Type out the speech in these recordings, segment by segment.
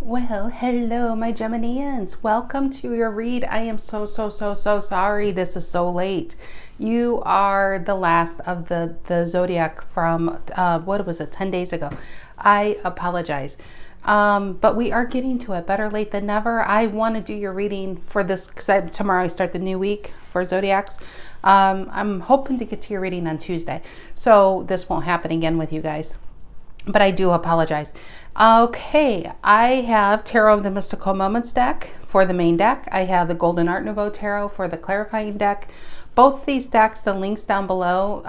Well, hello, my Geminians. Welcome to your read. I am so sorry this is so late. You are the last of the zodiac from, what was it, 10 days ago. I apologize. But we are getting to it. Better late than never. I want to do your reading for this, because tomorrow I start the new week for zodiacs. I'm hoping to get to your reading on Tuesday. So this won't happen again with you guys. But I do apologize. Okay, I have Tarot of the Mystical Moments deck for the main deck. I have the Golden Art Nouveau Tarot for the clarifying deck. Both these decks, the links down below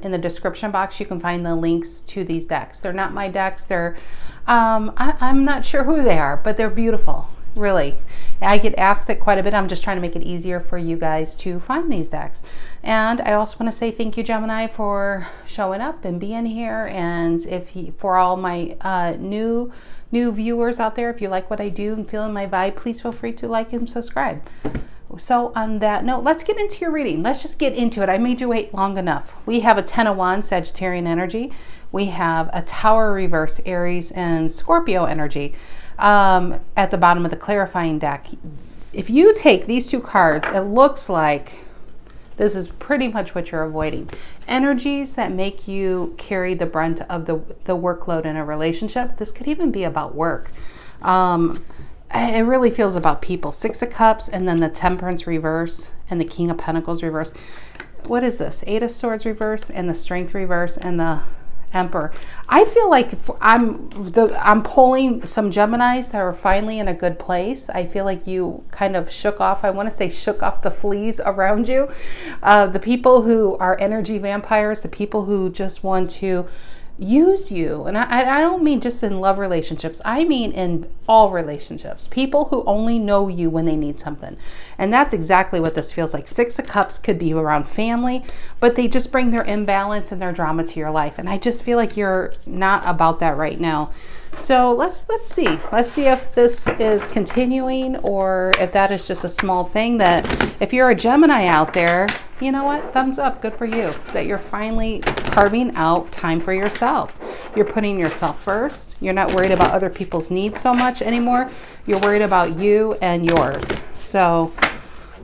in the description box, you can find the links to these decks. They're not my decks. They're, I'm not sure who they are, but they're beautiful, really. I get asked it quite a bit. I'm just trying to make it easier for you guys to find these decks. And I also want to say thank you, Gemini, for showing up and being here. And for all my new viewers out there, if you like what I do and feeling my vibe, please feel free to like and subscribe. So on that note, let's get into your reading. Let's just get into it. I made you wait long enough. We have a 10 of Wands, Sagittarian energy. We have a Tower reverse, Aries and Scorpio energy at the bottom of the clarifying deck. If you take these two cards, it looks like this is pretty much what you're avoiding. Energies that make you carry the brunt of the workload in a relationship. This could even be about work. It really feels about people. Six of Cups, and then the Temperance reverse and the King of Pentacles reverse. What is this? Eight of Swords reverse and the Strength reverse and the Emperor. I feel like I'm pulling some Geminis that are finally in a good place. I feel like you kind of shook off, I want to say shook off the fleas around you. The people who are energy vampires, the people who just want to use you. And I don't mean just in love relationships. I mean in all relationships. People who only know you when they need something. And that's exactly what this feels like. Six of Cups could be around family, but they just bring their imbalance and their drama to your life. And I just feel like you're not about that right now. So let's see. Let's see if this is continuing or if that is just a small thing that if you're a Gemini out there, you know what? Thumbs up. Good for you that you're finally carving out time for yourself. You're putting yourself first. You're not worried about other people's needs so much anymore. You're worried about you and yours. So,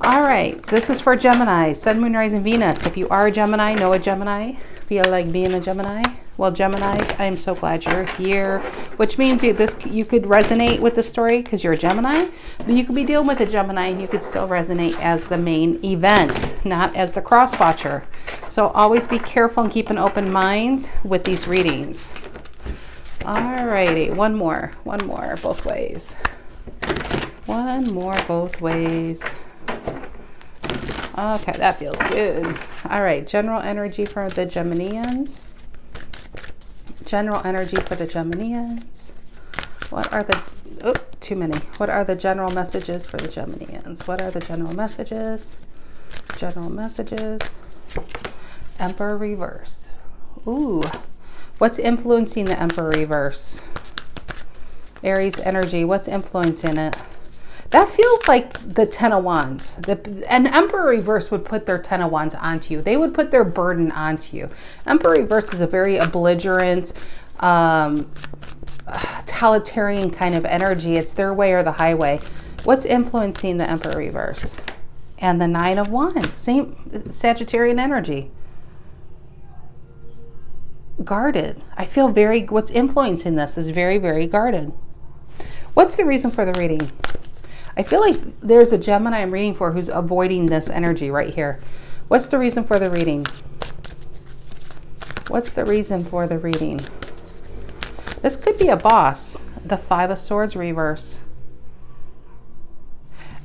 all right. This is for Gemini, Sun, Moon, Rising, Venus. If you are a Gemini, know a Gemini, feel like being a Gemini. Well, Geminis, I am so glad you're here, which means you could resonate with the story because you're a Gemini, but you could be dealing with a Gemini and you could still resonate as the main event, not as the cross watcher. So always be careful and keep an open mind with these readings. All righty, one more both ways. One more both ways. Okay, that feels good. All right, general energy for the Geminians. General energy for the Geminians. What are the, oh, too many. What are the general messages for the Geminians? What are the general messages? General messages. Emperor reverse. Ooh. What's influencing the Emperor reverse? Aries energy. What's influencing it? That feels like the 10 of Wands. An Emperor reverse would put their 10 of Wands onto you. They would put their burden onto you. Emperor reverse is a very belligerent, totalitarian kind of energy. It's their way or the highway. What's influencing the Emperor reverse? And the 9 of Wands, same Sagittarian energy. Guarded. I feel what's influencing this is very, very guarded. What's the reason for the reading? I feel like there's a Gemini I'm reading for who's avoiding this energy right here. What's the reason for the reading? What's the reason for the reading? This could be a boss. The 5 of Swords reverse.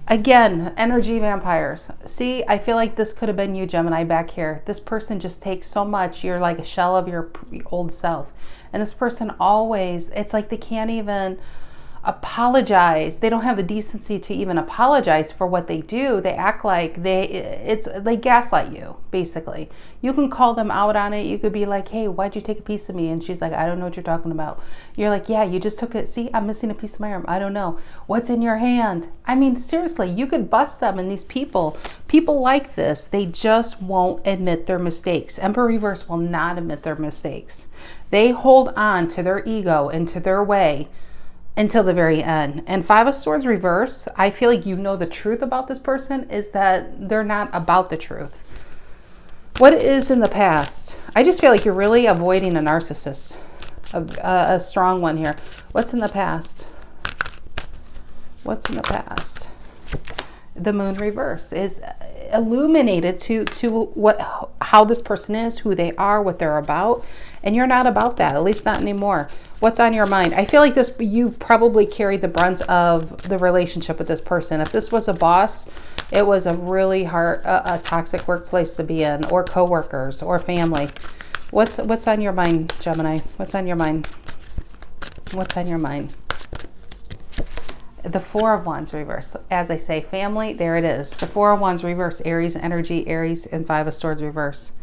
Again, energy vampires. See, I feel like this could have been you, Gemini, back here. This person just takes so much. You're like a shell of your old self. And this person always, it's like they can't even apologize. They don't have the decency to even apologize for what they do. They act like they gaslight you, basically. You can call them out on it. You could be like, hey, why'd you take a piece of me? And she's like, I don't know what you're talking about. You're like, yeah, you just took it. See, I'm missing a piece of my arm. I don't know. What's in your hand? I mean, seriously, you could bust them. And these people like this, they just won't admit their mistakes. Emperor reverse will not admit their mistakes. They hold on to their ego and to their way until the very end. And Five of Swords reverse, I feel like you know the truth about this person is that they're not about the truth. What is in the past? I just feel like you're really avoiding a narcissist, a strong one here. What's in the past? What's in the past? The Moon reverse is illuminated to how this person is, who they are, what they're about, and you're not about that, at least not anymore. What's on your mind? I feel like you probably carried the brunt of the relationship with this person. If this was a boss, it was a really hard, a toxic workplace to be in, or coworkers, or family. What's on your mind, Gemini? What's on your mind? What's on your mind? The Four of Wands reverse. As I say, family, there it is. The Four of Wands reverse, Aries energy, Aries, and Five of Swords reverse.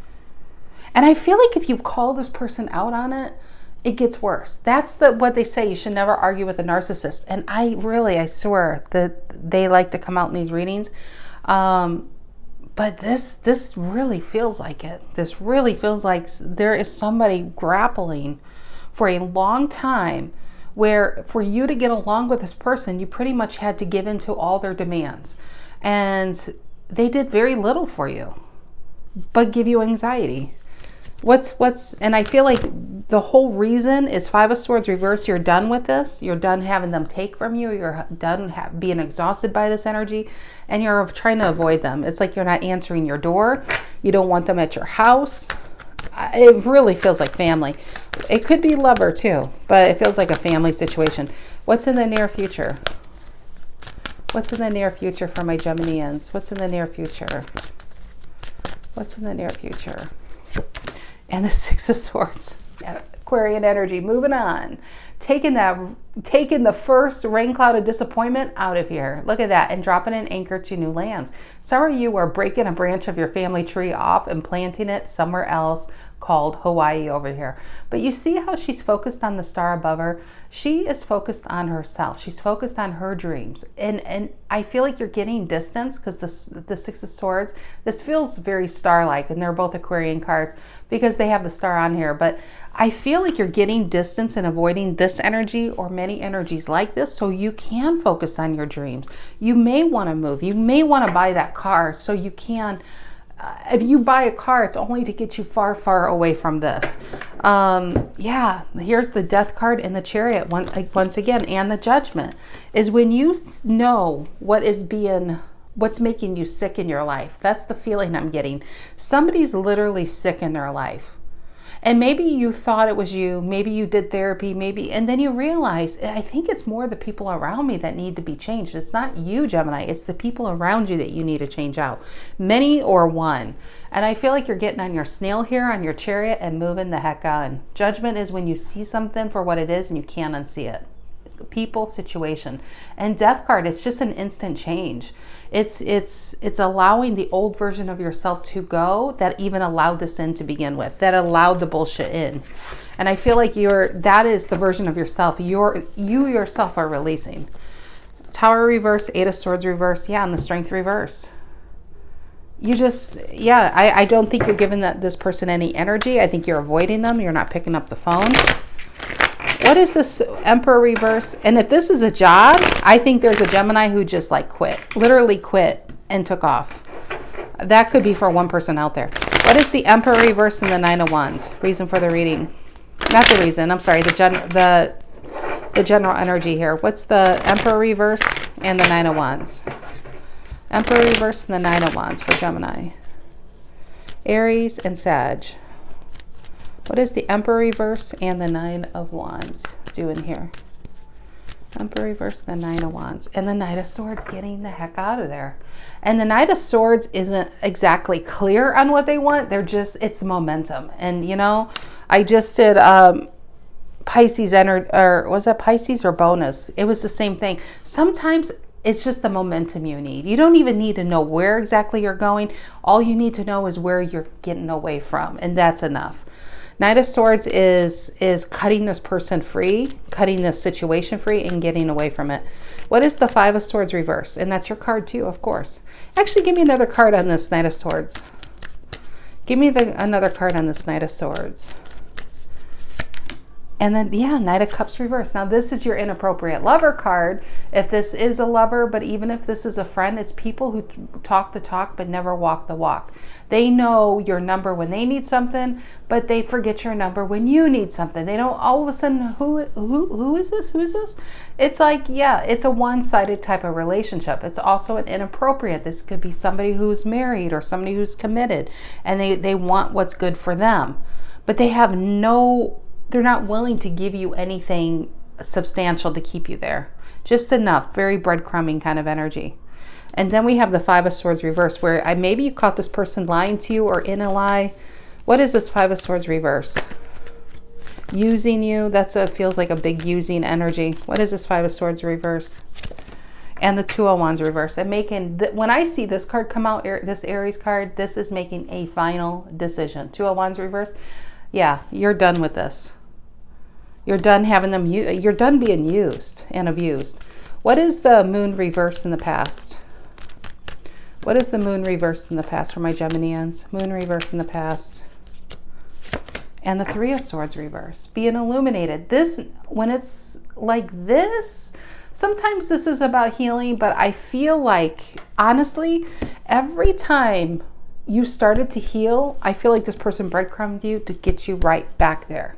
And I feel like if you call this person out on it, it gets worse. That's what they say. You should never argue with a narcissist. And I swear that they like to come out in these readings. But this really feels like it. This really feels like there is somebody grappling for a long time, where for you to get along with this person, you pretty much had to give in to all their demands. And they did very little for you, but give you anxiety. And I feel like the whole reason is Five of Swords reverse. You're done with this. You're done having them take from you. You're done being exhausted by this energy, and you're trying to avoid them. It's like you're not answering your door. You don't want them at your house. It really feels like family. It could be lover too, but it feels like a family situation. What's in the near future? What's in the near future for my Geminians? What's in the near future? What's in the near future? And the Six of Swords. Aquarian energy. Moving on. Taking the first rain cloud of disappointment out of here. Look at that. And dropping an anchor to new lands. Some of you are breaking a branch of your family tree off and planting it somewhere else, called Hawaii over here. But you see how she's focused on the star above her? She is focused on herself. She's focused on her dreams. And I feel like you're getting distance because the Six of Swords, this feels very star-like, and they're both Aquarian cards because they have the star on here. But I feel like you're getting distance and avoiding this energy or many energies like this so you can focus on your dreams. You may want to move. You may want to buy that car so you can. If you buy a car, it's only to get you far, far away from this. Yeah, here's the Death card and the Chariot once again, and the Judgment is when you know what's making you sick in your life. That's the feeling I'm getting. Somebody's literally sick in their life. And maybe you thought it was you, maybe you did therapy, and then you realize, I think it's more the people around me that need to be changed. It's not you, Gemini, it's the people around you that you need to change out. Many or one. And I feel like you're getting on your snail here, on your Chariot, and moving the heck on. Judgment is when you see something for what it is and you can't unsee it. People, situation. And Death card, it's just an instant change. It's allowing the old version of yourself to go that even allowed this in to begin with, that allowed the bullshit in. And I feel like that is the version of yourself you yourself are releasing. Tower reverse, Eight of Swords reverse, yeah, and the Strength reverse. I don't think you're giving this person any energy. I think you're avoiding them. You're not picking up the phone. What is this Emperor reverse? And if this is a job, I think there's a Gemini who just quit, literally quit and took off. That could be for one person out there. What is the Emperor reverse and the Nine of Wands? Reason for the reading. Not the reason, I'm sorry, the general energy here. What's the Emperor reverse and the Nine of Wands? Emperor reverse and the Nine of Wands for Gemini. Aries and Sag. What is the Emperor reverse and the Nine of Wands doing here? Emperor reverse, the Nine of Wands, and the Knight of Swords getting the heck out of there. And the Knight of Swords isn't exactly clear on what they want. It's momentum. And I just did Pisces energy, or was that Pisces or bonus? It was the same thing. Sometimes it's just the momentum you need. You don't even need to know where exactly you're going. All you need to know is where you're getting away from, and that's enough. Knight of Swords is cutting this person free, cutting this situation free, and getting away from it. What is the Five of Swords reverse? And that's your card too, of course. Actually, give me another card on this Knight of Swords. Give me another card on this Knight of Swords. And then, yeah, Knight of Cups reverse. Now, this is your inappropriate lover card. If this is a lover, but even if this is a friend, it's people who talk the talk but never walk the walk. They know your number when they need something, but they forget your number when you need something. They don't all of a sudden, who is this? Who is this? It's like, yeah, it's a one-sided type of relationship. It's also an inappropriate. This could be somebody who's married or somebody who's committed, and they want what's good for them, but they have they're not willing to give you anything substantial to keep you there. Just enough, very breadcrumbing kind of energy. And then we have the Five of Swords reverse, where maybe you caught this person lying to you or in a lie. What is this Five of Swords reverse? Using you. Feels like a big using energy. What is this Five of Swords reverse? And the Two of Wands reverse. And when I see this card come out, this Aries card, this is making a final decision. Two of Wands reverse. Yeah, you're done with this. You're done having them, you're done being used and abused. What is the Moon reverse in the past? What is the Moon reverse in the past for my Geminians? Moon reverse in the past. And the Three of Swords reverse. Being illuminated. This, when it's like this, sometimes this is about healing, but I feel like, honestly, every time you started to heal, I feel like this person breadcrumbed you to get you right back there.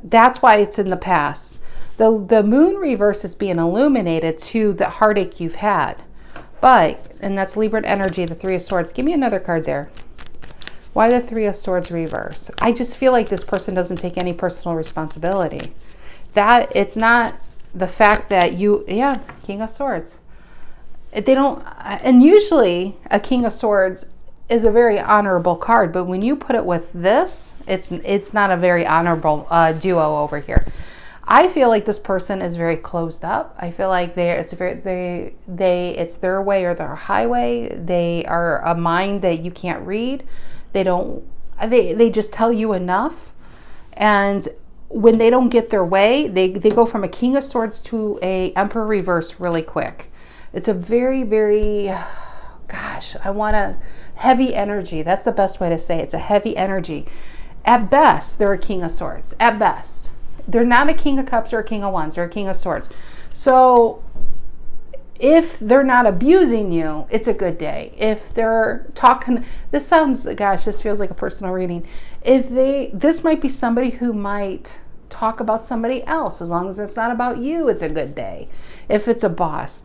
That's why it's in the past. The Moon reverse is being illuminated to the heartache you've had. And that's Libra energy, the Three of Swords. Give me another card there. Why the Three of Swords reverse? I just feel like this person doesn't take any personal responsibility. That it's not the fact that King of Swords. They don't, and usually a King of Swords is a very honorable card, but when you put it with this, it's not a very honorable duo over here. I feel like this person is very closed up. I feel like it's their way or their highway. They are a mind that you can't read. They just tell you enough, and when they don't get their way, they go from a King of Swords to a Emperor reverse really quick. It's a very, very, heavy energy. That's the best way to say it. It's a heavy energy. At best, they're a King of Swords. At best. They're not a King of Cups or a King of Wands. They're a King of Swords. So if they're not abusing you, it's a good day. If they're talking, this feels like a personal reading. This might be somebody who might talk about somebody else. As long as it's not about you, it's a good day. If it's a boss.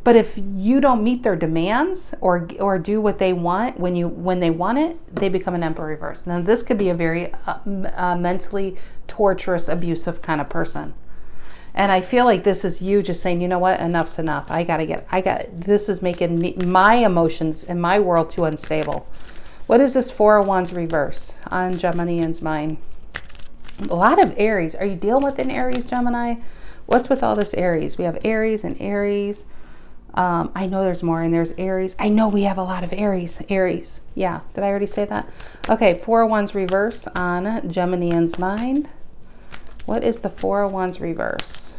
But if you don't meet their demands or do what they want when they want it, they become an Emperor reverse. Now this could be a very mentally torturous, abusive kind of person. And I feel like this is you just saying, you know what, enough's enough. This is making my emotions and my world too unstable. What is this Four of Wands reverse on Geminian's mind? A lot of Aries. Are you dealing with an Aries, Gemini? What's with all this Aries? We have Aries and Aries. I know there's more, and there's Aries. I know we have a lot of Aries. Aries. Yeah. Did I already say that? Okay. Four of Wands reverse on Geminian's mind. What is the Four of Wands reverse?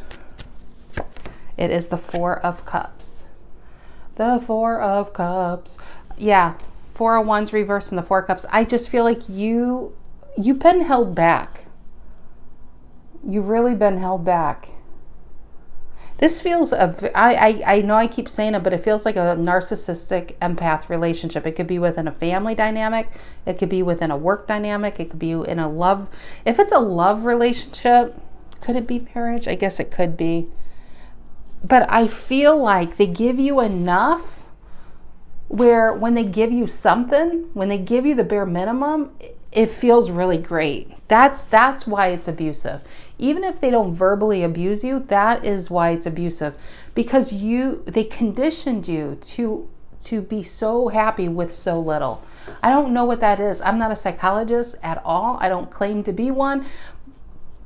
It is the Four of Cups. The Four of Cups. Yeah. Four of Wands reverse and the Four of Cups. I just feel like you've been held back. You've really been held back. This feels, I know I keep saying it, but it feels like a narcissistic empath relationship. It could be within a family dynamic. It could be within a work dynamic. It could be in a love. If it's a love relationship, could it be marriage? I guess it could be. But I feel like they give you enough where when they give you something, when they give you the bare minimum, it feels really great. That's why it's abusive. Even if they don't verbally abuse you, that is why it's abusive. Because they conditioned you to be so happy with so little. I don't know what that is. I'm not a psychologist at all. I don't claim to be one.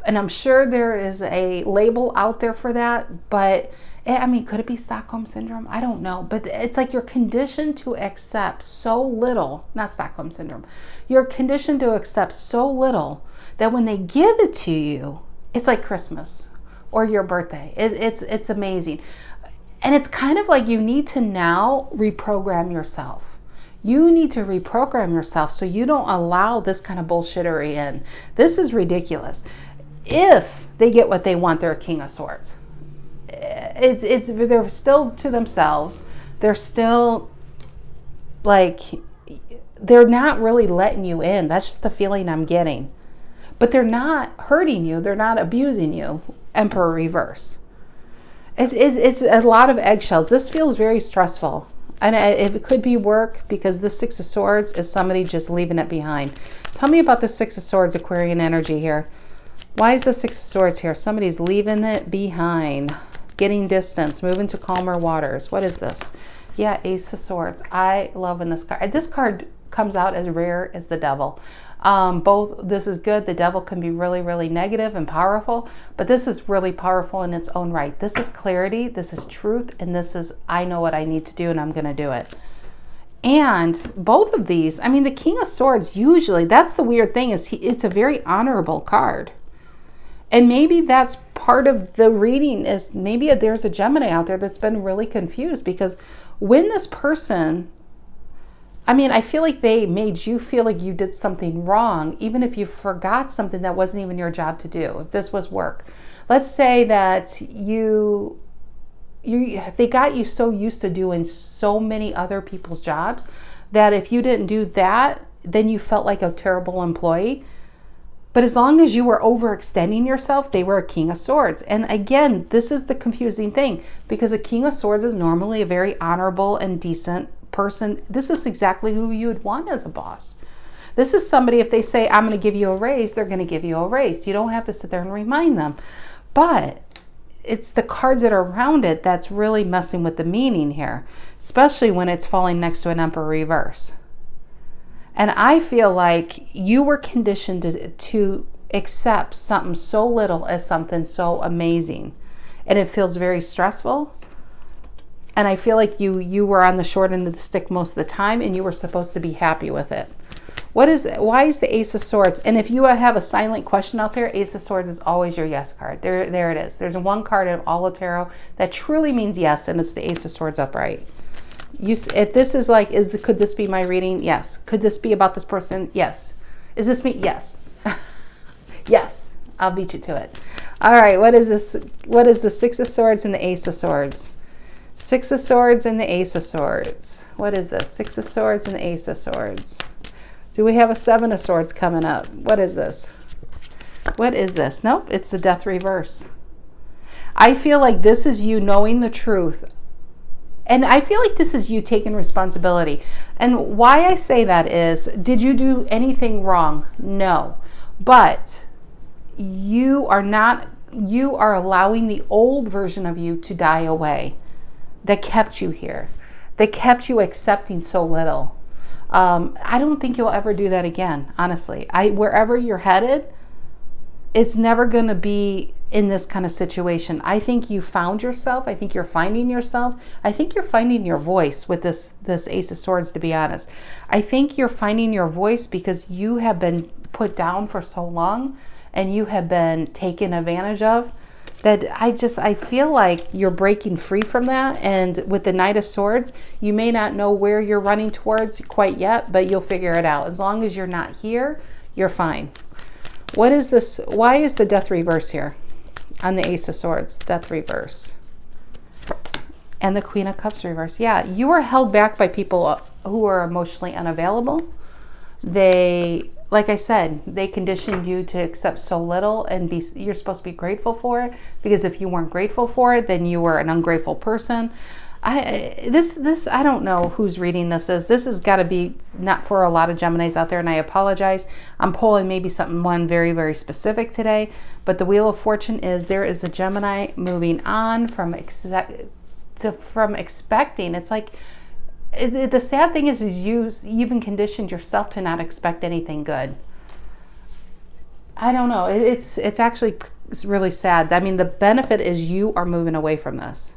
And I'm sure there is a label out there for that. But I mean, could it be Stockholm Syndrome? I don't know. But it's like you're conditioned to accept so little. Not Stockholm Syndrome. You're conditioned to accept so little that when they give it to you, it's like Christmas or your birthday. It's amazing. And it's kind of like you need to now reprogram yourself. You need to reprogram yourself so you don't allow this kind of bullshittery in. This is ridiculous. If they get what they want, they're a King of Swords. They're still to themselves. They're still like, they're not really letting you in. That's just the feeling I'm getting. But they're not hurting you. They're not abusing you. Emperor reverse. It's a lot of eggshells. This feels very stressful. And it could be work, because the Six of Swords is somebody just leaving it behind. Tell me about the Six of Swords Aquarian energy here. Why is the Six of Swords here? Somebody's leaving it behind. Getting distance. Moving to calmer waters. What is this? Yeah, Ace of Swords. I love when this card comes out as rare as the Devil. This is good. The Devil can be really, really negative and powerful, but this is really powerful in its own right. This is clarity, this is truth, and this is, I know what I need to do and I'm going to do it. And both of these, I mean, the King of Swords, usually, that's the weird thing, is it's a very honorable card. And maybe that's part of the reading, is maybe there's a Gemini out there that's been really confused, because when this person, I mean, I feel like they made you feel like you did something wrong, even if you forgot something that wasn't even your job to do. If this was work, let's say that they got you so used to doing so many other people's jobs that if you didn't do that, then you felt like a terrible employee. But as long as you were overextending yourself, they were a King of Swords. And again, this is the confusing thing, because a King of Swords is normally a very honorable and decent person. This is exactly who you would want as a boss. This is somebody, if they say, I'm going to give you a raise, they're going to give you a raise. You don't have to sit there and remind them. But it's the cards that are around it that's really messing with the meaning here, especially when it's falling next to an Emperor reverse. And I feel like you were conditioned to accept something so little as something so amazing. And it feels very stressful. And I feel like you were on the short end of the stick most of the time, and you were supposed to be happy with it. Why is the Ace of Swords? And if you have a silent question out there, Ace of Swords is always your yes card. There it is. There's one card in all of tarot that truly means yes, and it's the Ace of Swords upright. If this is like, could this be my reading? Yes. Could this be about this person? Yes. Is this me? Yes. Yes. I'll beat you to it. All right. What is this? What is the Six of Swords and the Ace of Swords? Six of Swords and the Ace of Swords. What is this? Six of Swords and the Ace of Swords. Do we have a Seven of Swords coming up? What is this? What is this? Nope, it's the Death reverse. I feel like this is you knowing the truth. And I feel like this is you taking responsibility. And why I say that is, did you do anything wrong? No. But you are allowing the old version of you to die away. That kept you here, that kept you accepting so little. I don't think you'll ever do that again, honestly. Wherever you're headed, it's never going to be in this kind of situation. I think you found yourself. I think you're finding yourself. I think you're finding your voice with this Ace of Swords, to be honest. I think you're finding your voice because you have been put down for so long and you have been taken advantage of. That I feel like you're breaking free from that. And with the Knight of Swords, you may not know where you're running towards quite yet, but you'll figure it out. As long as you're not here, you're fine. What is this? Why is the Death reverse here on the Ace of Swords? Death reverse. And the Queen of Cups reverse. Yeah, you are held back by people who are emotionally unavailable. Like I said, they conditioned you to accept so little, and you're supposed to be grateful for it, because if you weren't grateful for it, then you were an ungrateful person. I don't know whose reading this is. This has got to be not for a lot of Geminis out there, and I apologize. I'm pulling maybe one very, very specific today, but the Wheel of Fortune is there is a Gemini moving on from expecting. It's like, the sad thing is you even conditioned yourself to not expect anything good. I don't know. It's actually really sad. I mean, the benefit is you are moving away from this.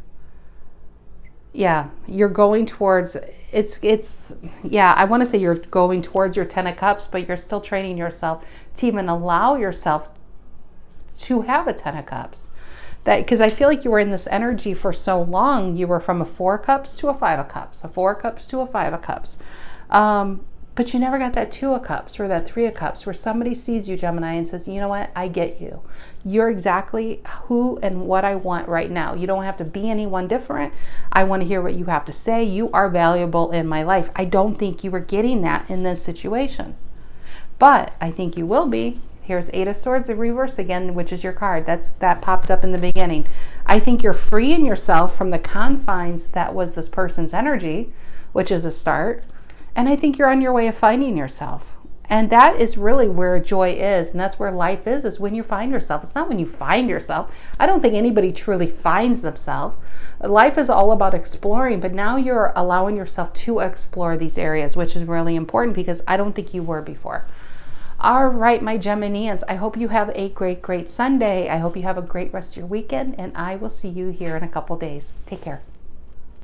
Yeah, you're going towards, I want to say you're going towards your Ten of Cups, but you're still training yourself to even allow yourself to have a Ten of Cups. that, because I feel like you were in this energy for so long. You were from a 4 of Cups to a 5 of Cups, a 4 of Cups to a 5 of Cups. But you never got that 2 of Cups or that 3 of Cups where somebody sees you, Gemini, and says, you know what, I get you. You're exactly who and what I want right now. You don't have to be anyone different. I want to hear what you have to say. You are valuable in my life. I don't think you were getting that in this situation, but I think you will be. Here's 8 of Swords in reverse again, which is your card. That popped up in the beginning. I think you're freeing yourself from the confines that was this person's energy, which is a start. And I think you're on your way of finding yourself. And that is really where joy is. And that's where life is when you find yourself. It's not when you find yourself. I don't think anybody truly finds themselves. Life is all about exploring, but now you're allowing yourself to explore these areas, which is really important because I don't think you were before. All right, my Geminians, I hope you have a great, great Sunday. I hope you have a great rest of your weekend, and I will see you here in a couple days. Take care.